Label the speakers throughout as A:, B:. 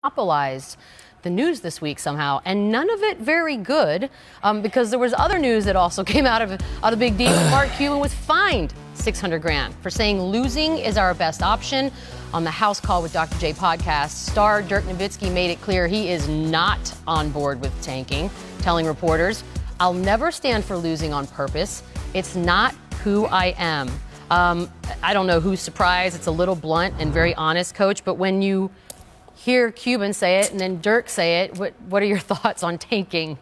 A: monopolized the news this week somehow, and none of it very good, because there was other news that also came out of the big deal. Mark Cuban was fined $600,000 for saying losing is our best option. On the House Call with Dr. J podcast, star Dirk Nowitzki made it clear he is not on board with tanking, telling reporters, "I'll never stand for losing on purpose. It's not who I am." I don't know who's surprised. It's a little blunt and very honest, Coach, but when you hear Cuban say it and then Dirk say it, what are your thoughts on tanking?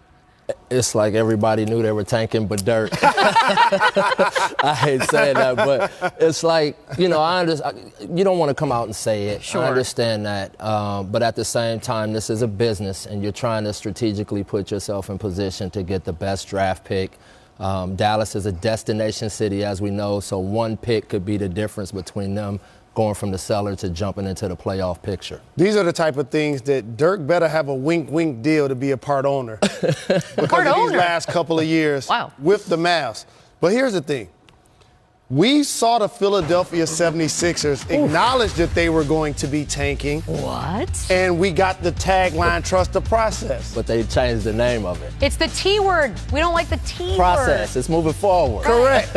B: It's like everybody knew they were tanking but Dirk. I hate saying that, but it's like, you don't want to come out and say it.
A: Sure.
B: I understand that. But at the same time, this is a business, and you're trying to strategically put yourself in position to get the best draft pick. Dallas is a destination city, as we know, so one pick could be the difference between them going from the cellar to jumping into the playoff picture.
C: These are the type of things that Dirk better have a wink deal to be a part owner. Because of these last couple of years with the Mavs. But here's the thing. We saw the Philadelphia 76ers acknowledge that they were going to be tanking.
A: What?
C: And we got the tagline, trust the process.
B: But they changed the name of it.
A: It's the T word. We don't like the T
B: Process.
A: word.
B: It's moving forward.
C: Correct.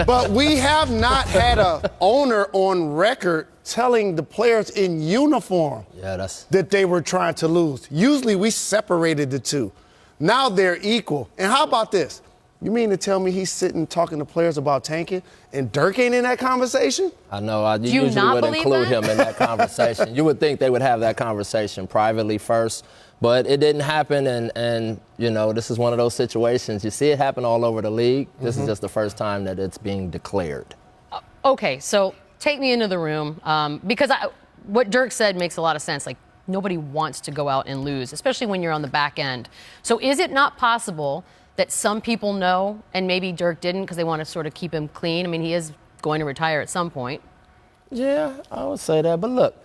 C: But we have not had an owner on record telling the players in uniform that they were trying to lose. Usually we separated the two. Now they're equal. And how about this? You mean to tell me he's sitting talking to players about tanking and Dirk ain't in that conversation?
B: I know. I usually would include him in that conversation. You would think they would have that conversation privately first, but it didn't happen. And this is one of those situations. You see it happen all over the league. This is just the first time that it's being declared.
A: Okay, so take me into the room, because what Dirk said makes a lot of sense. Like, nobody wants to go out and lose, especially when you're on the back end. So is it not possible that some people know, and maybe Dirk didn't because they want to sort of keep him clean? I mean, he is going to retire at some point.
B: Yeah, I would say that. But look,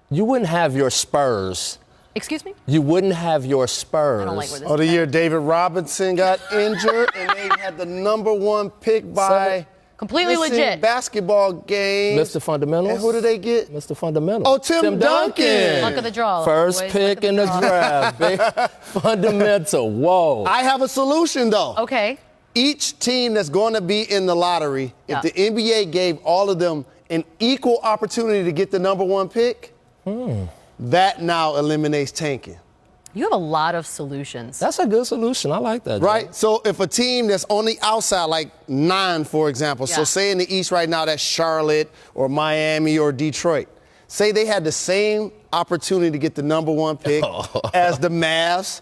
B: you wouldn't have your Spurs.
A: Excuse me?
B: You wouldn't have your Spurs.
A: I don't like where this is
C: the year David Robinson got injured and they had the number one pick by
A: completely legit
C: basketball game.
B: Mr. Fundamentals.
C: And who did they get?
B: Mr. Fundamentals.
C: Oh, Tim Duncan.
A: Luck of the draw.
B: First pick in the draft. Big fundamental. Whoa.
C: I have a solution, though.
A: Okay.
C: Each team that's going to be in the lottery, if the NBA gave all of them an equal opportunity to get the number one pick, that now eliminates tanking.
A: You have a lot of solutions.
B: That's a good solution. I like that.
C: Right?
B: Joe.
C: So if a team that's on the outside, like 9, for example, so say in the East right now, that's Charlotte or Miami or Detroit. Say they had the same opportunity to get the number one pick as the Mavs,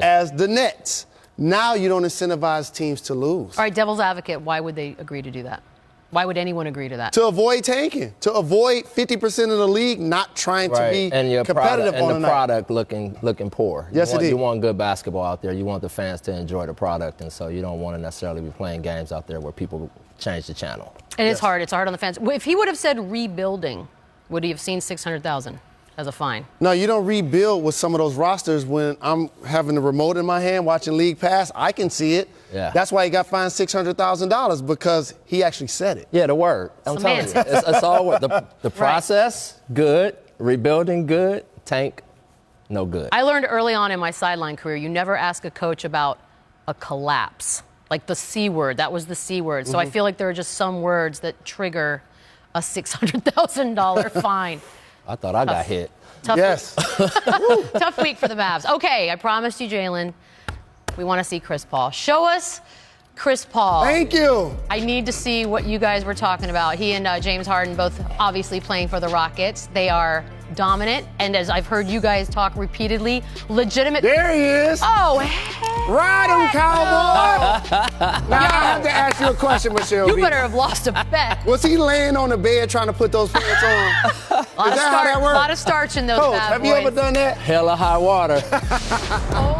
C: as the Nets. Now you don't incentivize teams to lose.
A: All right, devil's advocate, why would they agree to do that? Why would anyone agree to that?
C: To avoid tanking, to avoid 50% of the league not trying to be competitive on
B: the product looking poor.
C: Yes, it is.
B: You want good basketball out there. You want the fans to enjoy the product, and so you don't want to necessarily be playing games out there where people change the channel.
A: It is hard. It's hard on the fans. If he would have said rebuilding, would he have seen $600,000 as a fine?
C: No, you don't rebuild with some of those rosters. When I'm having the remote in my hand watching League Pass, I can see it.
B: Yeah.
C: That's why he got fined $600,000, because he actually said it.
B: Yeah, the word. I'm telling you. It's all work. The process, good. Rebuilding, good. Tank, no good.
A: I learned early on in my sideline career, you never ask a coach about a collapse. Like the C word. That was the C word. So I feel like there are just some words that trigger a $600,000 fine.
B: I thought I got hit.
C: Yes.
A: Tough week for the Mavs. Okay, I promised you, Jalen, we want to see Chris Paul. Show us Chris Paul.
C: Thank you.
A: I need to see what you guys were talking about. He and James Harden both obviously playing for the Rockets. They are dominant, and as I've heard you guys talk repeatedly, legitimate.
C: There he is.
A: Oh, hey.
C: Ride him, Cowboy. Now, I have to ask you a question, Michelle.
A: You better have lost a bet.
C: Was he laying on the bed trying to put those pants on? Is that how that works?
A: A lot of starch in those
C: Coach,
A: bad
C: have
A: boys.
C: you ever done that?
B: Hella high water.
A: Oh.